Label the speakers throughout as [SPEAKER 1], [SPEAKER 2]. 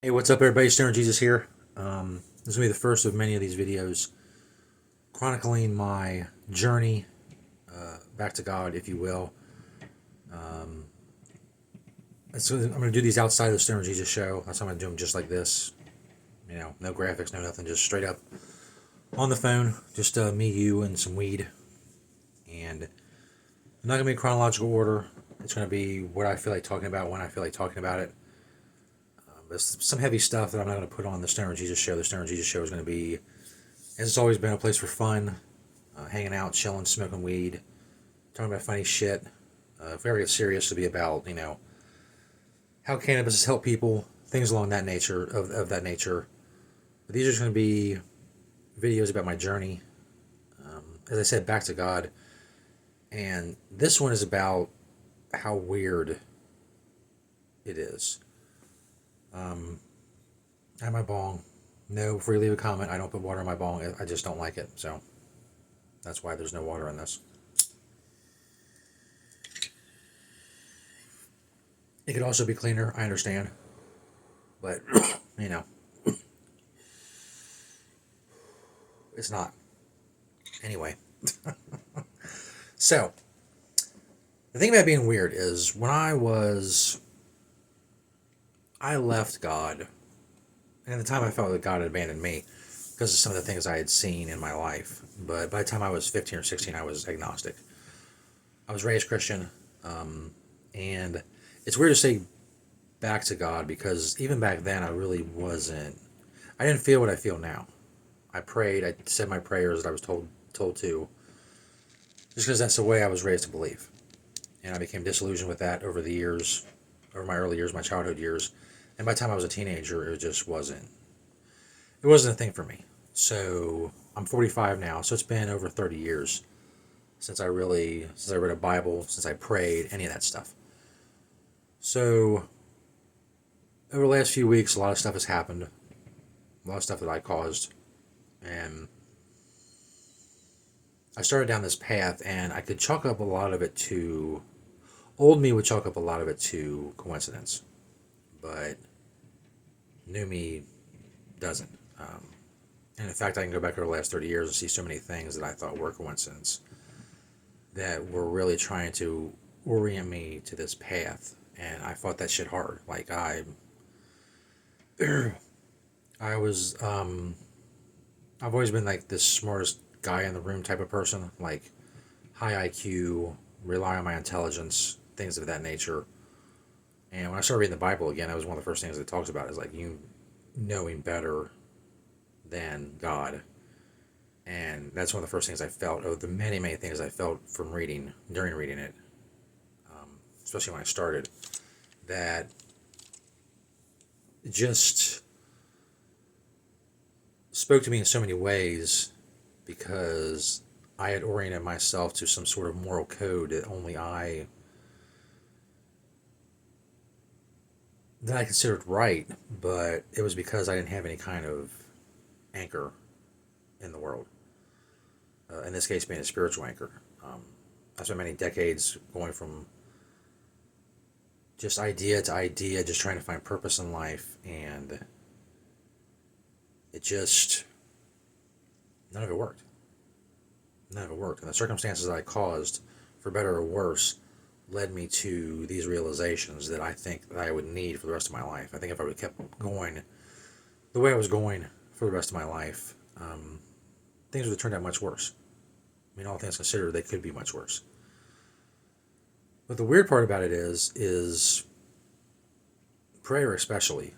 [SPEAKER 1] Hey, what's up, everybody? Stoner Jesus here. This will be the first of many of these videos chronicling my journey back to God, if you will. So I'm going to do these outside of the Stoner Jesus show. That's why I'm going to do them just like this. No graphics, no nothing, just straight up on the phone. Just me, you, and some weed. And I'm not going to be in chronological order. It's going to be what I feel like talking about when I feel like talking about it. There's some heavy stuff that I'm not going to put on the Stoner Jesus show. The Stoner Jesus show is going to be, as it's always been, a place for fun, hanging out, chilling, smoking weed, talking about funny shit. If we ever get serious, to be about how cannabis has helped people, things along that nature of that nature. But these are just going to be videos about my journey, as I said, back to God. And this one is about how weird it is. I have my bong. No, before you leave a comment, I don't put water in my bong. I just don't like it. So that's why there's no water in this. It could also be cleaner, I understand. But, you know, it's not. Anyway. So, the thing about being weird is when I left God, and at the time I felt that God had abandoned me because of some of the things I had seen in my life. But by the time I was 15 or 16, I was agnostic. I was raised Christian, and it's weird to say back to God because even back then I really wasn't. I didn't feel what I feel now. I prayed. I said my prayers that I was told to, just because that's the way I was raised to believe, and I became disillusioned with that over the years, over my early years, my childhood years, and by the time I was a teenager, it just wasn't. It wasn't a thing for me. So I'm 45 now, so it's been over 30 years since I read a Bible, since I prayed, any of that stuff. So over the last few weeks, a lot of stuff has happened, a lot of stuff that I caused, and I started down this path, and I could chalk up a lot of it to old me would chalk up a lot of it to coincidence, but new me doesn't. And in fact, I can go back over the last 30 years and see so many things that I thought were coincidence that were really trying to orient me to this path, and I fought that shit hard. Like I was, I've always been like this smartest guy in the room type of person, like high IQ, rely on my intelligence, things of that nature. And when I started reading the Bible again, that was one of the first things it talks about is like you knowing better than God. And that's one of the first things I felt, of the many, many things I felt from reading, during reading it, especially when I started, that just spoke to me in so many ways because I had oriented myself to some sort of moral code that I considered right, but it was because I didn't have any kind of anchor in the world. In this case, being a spiritual anchor. I spent many decades going from just idea to idea, just trying to find purpose in life, and it just, none of it worked. None of it worked. And the circumstances that I caused, for better or worse, led me to these realizations that I think that I would need for the rest of my life. I think if I would have kept going the way I was going for the rest of my life, things would have turned out much worse. I mean, all things considered, they could be much worse. But the weird part about it is prayer especially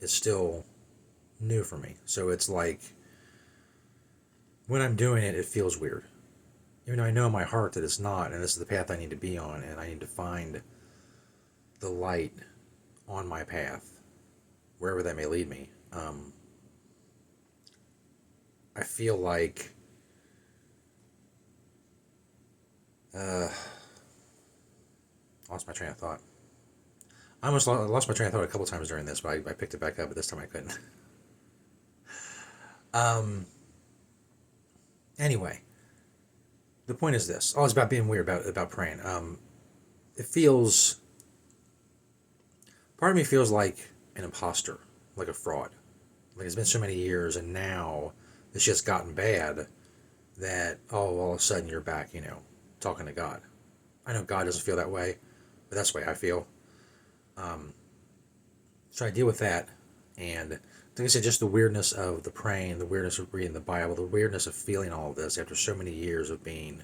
[SPEAKER 1] is still new for me. So it's like when I'm doing it, it feels weird. Even though I know in my heart that it's not, and this is the path I need to be on, and I need to find the light on my path, wherever that may lead me. I feel like lost my train of thought. I almost lost my train of thought a couple times during this, but I picked it back up, but this time I couldn't. Anyway, the point is this. Oh, it's about being weird, about praying. It feels, part of me feels like an imposter like a fraud. Like it's been so many years, and now it's just gotten bad that all of a sudden you're back, talking to God. I know God doesn't feel that way, but that's the way I feel. So I deal with that, and like I said, just the weirdness of the praying, the weirdness of reading the Bible, the weirdness of feeling all of this after so many years of being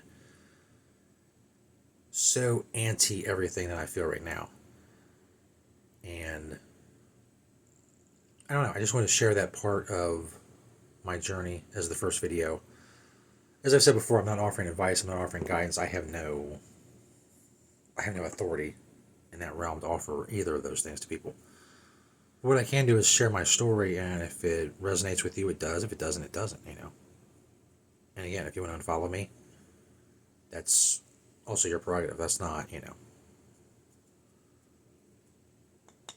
[SPEAKER 1] so anti everything that I feel right now. And I don't know, I just want to share that part of my journey as the first video. As I've said before, I'm not offering advice, I'm not offering guidance. I have no authority in that realm to offer either of those things to people. What I can do is share my story, and if it resonates with you, it does. If it doesn't, it doesn't, And again, if you want to unfollow me, that's also your prerogative. That's not,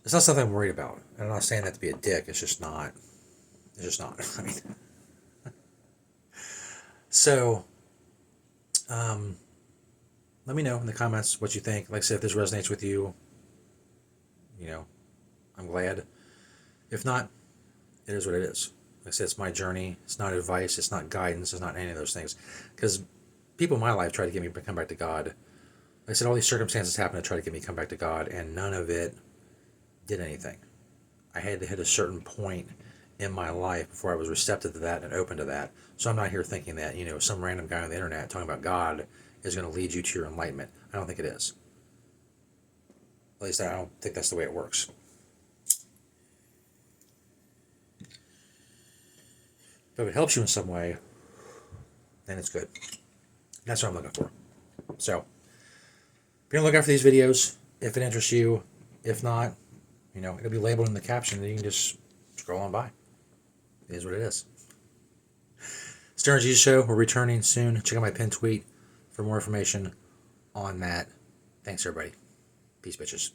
[SPEAKER 1] It's not something I'm worried about. I'm not saying that to be a dick. It's just not. I mean, so, let me know in the comments what you think. Like I said, if this resonates with you, I'm glad. If not, it is what it is. Like I said, it's my journey. It's not advice. It's not guidance. It's not any of those things. Because people in my life try to get me to come back to God. Like I said, all these circumstances happen to try to get me to come back to God, and none of it did anything. I had to hit a certain point in my life before I was receptive to that and open to that. So I'm not here thinking that, some random guy on the internet talking about God is going to lead you to your enlightenment. I don't think it is. At least I don't think that's the way it works. But if it helps you in some way, then it's good. That's what I'm looking for. So, be on the lookout for these videos if it interests you. If not, it'll be labeled in the caption and you can just scroll on by. It is what it is. Stoner Jesus Show, we're returning soon. Check out my pinned tweet for more information on that. Thanks, everybody. Peace, bitches.